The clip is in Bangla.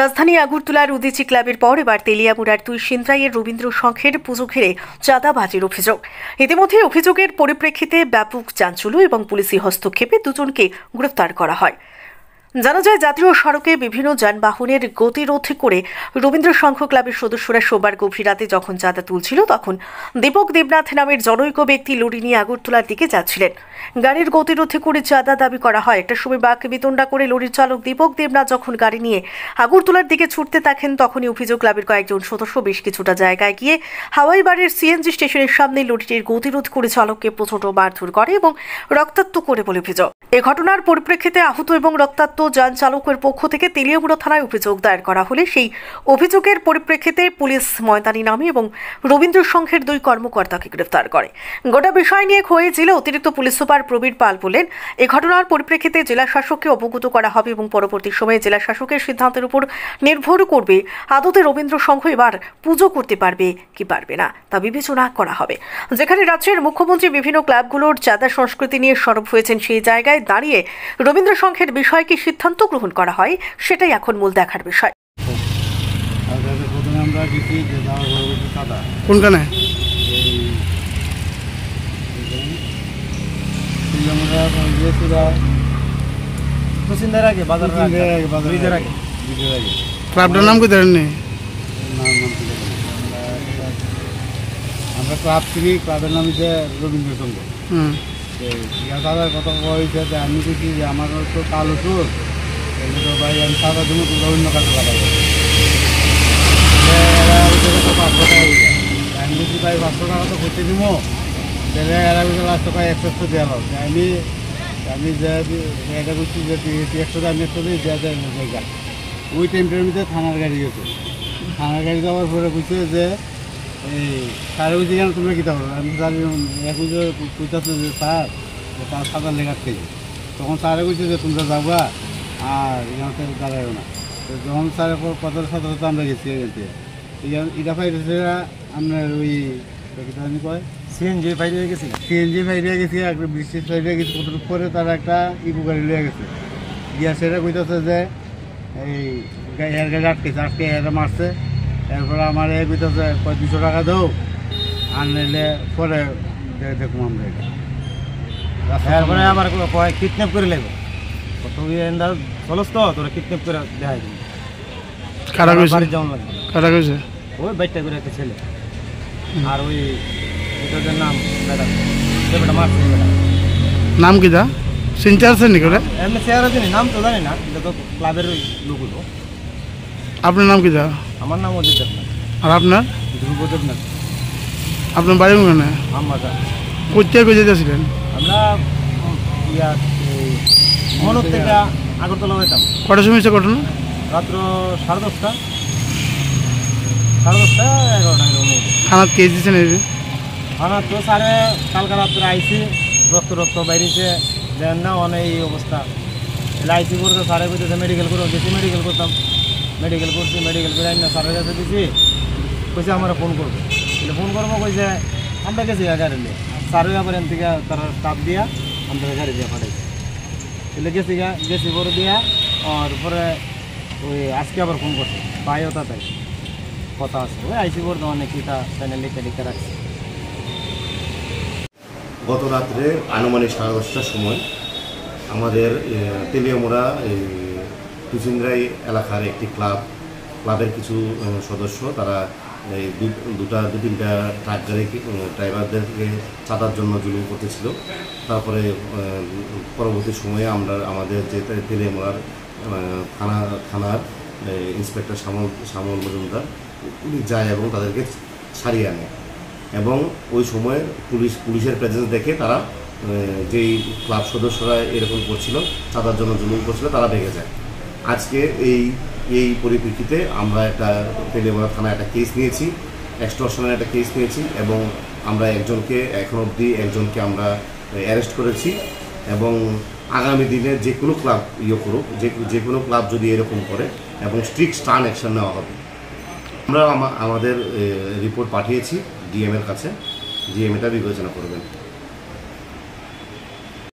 রাজধানী আগরতলার উদীচী ক্লাবের পর এবার তেলিয়ামুড়ার দুই সিন্দ্রাইয়ের রবীন্দ্র সংঘের পুজো ঘিরে চাঁদাবাজির অভিযোগ। ইতিমধ্যে অভিযোগের পরিপ্রেক্ষিতে ব্যাপক চাঞ্চল্য এবং পুলিশি হস্তক্ষেপে দুজনকে গ্রেফতার করা হয়। জানা যায়, জাতীয় সড়কে বিভিন্ন যানবাহনের গতিরোধ করে রবীন্দ্র সংঘ ক্লাবের সদস্যরা সোমবার গভীর রাতে যখন চাঁদা তুলছিল, তখন দীপক দেবনাথ নামের জনৈক ব্যক্তি লরি নিয়ে আগরতলার দিকে যাচ্ছিলেন। গাড়ির গতিরোধ করে চাঁদা দাবি করা হয়। একটা সময় বাঁক বিতণ্ডা করে লরির চালক দীপক দেবনাথ যখন গাড়ি নিয়ে আগরতলার দিকে ছুটতে থাকেন, তখনই অভিযোগ ক্লাবের কয়েকজন সদস্য বেশ কিছুটা জায়গায় গিয়ে হাওয়াইবাড়ির সিএনজি স্টেশনের সামনে লরিটির গতিরোধ করে চালককে প্রচণ্ড মারধর করে এবং রক্তাক্ত করে বলে অভিযোগ। এ ঘটনার পরিপ্রেক্ষিতে আহত এবং রক্তাক্ত যান চালকের পক্ষ থেকে তেলিয়ামুড়া থানায় অভিযোগ দায়ের করা হলে সেই অভিযোগের পরিপ্রেক্ষিতে পুলিশ ময়দানি নামে এবং রবীন্দ্র সংঘের দুই কর্মকর্তাকে গ্রেফতার করে। গোটা বিষয় নিয়ে খোঁজ জেলা অতিরিক্ত পুলিশ সুপার প্রবীর পাল বলেন, এ ঘটনার পরিপ্রেক্ষিতে জেলা শাসককে অবগত করা হবে এবং পরবর্তী সময়ে জেলা শাসকের সিদ্ধান্তের উপর নির্ভর করবে আদতে রবীন্দ্র সংঘ এবার পুজো করতে পারবে কি পারবে না তা বিবেচনা করা হবে। যেখানে রাজ্যের মুখ্যমন্ত্রী বিভিন্ন ক্লাবগুলোর চাঁদা সংস্কৃতি নিয়ে সরব হয়েছেন, সেই জায়গায় দাঁড়িয়ে রবীন্দ্র সংঘের বিষয়ে কি সিদ্ধান্ত গ্রহণ করা হয়, সেটাই এখন মূল দেখার বিষয়। কোনখানে ক্লাবটার নাম কি জানেননি? আমরা ক্লাব থেকে ক্লাবের নাম হচ্ছে রবীন্দ্র সংঘ। দাদার কথা হয়েছে যে আমি দেখি যে আমার তো কালো চোর, ভাই আমি সাদা জন্য তোমরা অন্য কাজে লাগাবো। এরা 500 টাকা হয়ে যায়। আমি বলছি ভাই 500 টাকা তো করতে দিব, তাহলে এরা লাস্ট টাকা 100 দেওয়া হোক। আমি যে এটা করছি যে 100 আমি 100 দিই জায়গা। ওই টাইমটার মধ্যে থানার গাড়ি গেছে। থানার গাড়ি যাওয়ার পরে বুঝছে যে এই স্যার বুঝি কেন তোমরা কী থাকো, আমি স্যার এক কইতেছে যে স্যার তার সাদা লেখার থেকে। তখন স্যারে বুঝছে যে তোমরা যাবা আর এখানে দাঁড়াইও না। তো যখন স্যারের কথার সাথে সাথে আমরা গেছি এটা ফাইটেছে আপনার ওই আমি কয় সিএনজি ফাইটে গেছি, সিএনজি ফাইটে গেছি, একটা বৃষ্টির ফাইটে গেছি। কতটুকু পরে তারা একটা ইকো গাড়ি লিয়ে গেছে। গিয়া সেটা কইতেছে যে এই এর গাড়ি আটকে এটা মারছে। এরপরে আমার এই কইতেছে 200 টাকা দাও, আর নাইলে পরে দেখুন আমরা এটা। এরপরে আবার কিডন্যাপ করে লাগবে, তুমি চলস তো তোরা কিডন্যাপ করে দেখাই দিবি। কারা কইছে? যেমন লাগবে কারা কইছে? ওই বাইকটা করে একটা ছেলে, আর ওই এটার নাম ম্যাডাম যেটা মারছে। নাম কি দা? চিনতে পারছেন নি করে? এমনি চেহারা জানি, নাম তো জানি না, এটা তো ক্লাবের লোকগুলো। আপনার নাম কি দা? আমার নাম অজিত দেবনাথ। আর আপনার? ধ্রুব দেবনাথ। আপনার বাড়ি ওখানে? আমরা কোথায় কই যেতেছিলেন? আমরা মনোর থেকে আগরতলা হইতাম। কটার সময় হয়েছে ঘটনা? রাত্র 10:30, 11:30 থানার কেস দিচ্ছেন? থানা তো স্যারে কালকে রাত্রে আইসি, রক্ত বাইরেছে, দেন না অনেক এই অবস্থা। আইসি করতে স্যারে কইতেছে মেডিকেল করে গেছি, মেডিকেল করতাম, মেডিকেল করছি, মেডিকেল করে আইন না স্যারের কাছে দিছি। কইছে আমরা ফোন করবো, ফোন করবো কইছে আমরা গেছি গাড়ি নিয়ে। স্যারও আবার এন থেকে তারা স্টাফ দিয়া আমাদের গাড়ি দিয়ে পাঠাইছে। তাহলে গেছি পরে দিয়া, আর পরে ওই আজকে আবার ফোন করছে পাইও তাই কথা আছে। ওই আইসি করতে অনেক কিটা চ্যানেল লিখে রাখছে। গত রাত্রে আনুমানিক 10:30টার সময় আমাদের তেলিয়ামুড়া টুচিন্দ্রাই এলাকার একটি ক্লাবের কিছু সদস্য তারা এই দু-তিনটা ট্রাক গাড়ি ড্রাইভারদেরকে চাঁদার জন্য জুলুম করতেছিল। তারপরে পরবর্তী সময়ে আমাদের যে তেলিয়ামুড়ার থানার ইন্সপেক্টর শ্যামল মজুমদার যায় এবং তাদেরকে ছাড়িয়ে আনে, এবং ওই সময় পুলিশের প্রেজেন্স দেখে তারা যেই ক্লাব সদস্যরা এরকম করছিল, চাঁদার জন্য জুলুম করছিল, তারা ভেঙে যায়। আজকে এই পরিপ্রেক্ষিতে আমরা একটা তেলিয়ামুড়া থানায় একটা কেস নিয়েছি, এক্সটর্শনের একটা কেস নিয়েছি, এবং আমরা এখন অবধি একজনকে আমরা অ্যারেস্ট করেছি। এবং আগামী দিনে যে কোনো ক্লাব করুক, যে কোনো ক্লাব যদি এরকম করে, এবং স্ট্রিক্ট স্টার্ন অ্যাকশন নেওয়া হবে। আমরা আমাদের রিপোর্ট পাঠিয়েছি ডিএম এর কাছে, ডিএম এটা বিবেচনা করবেন।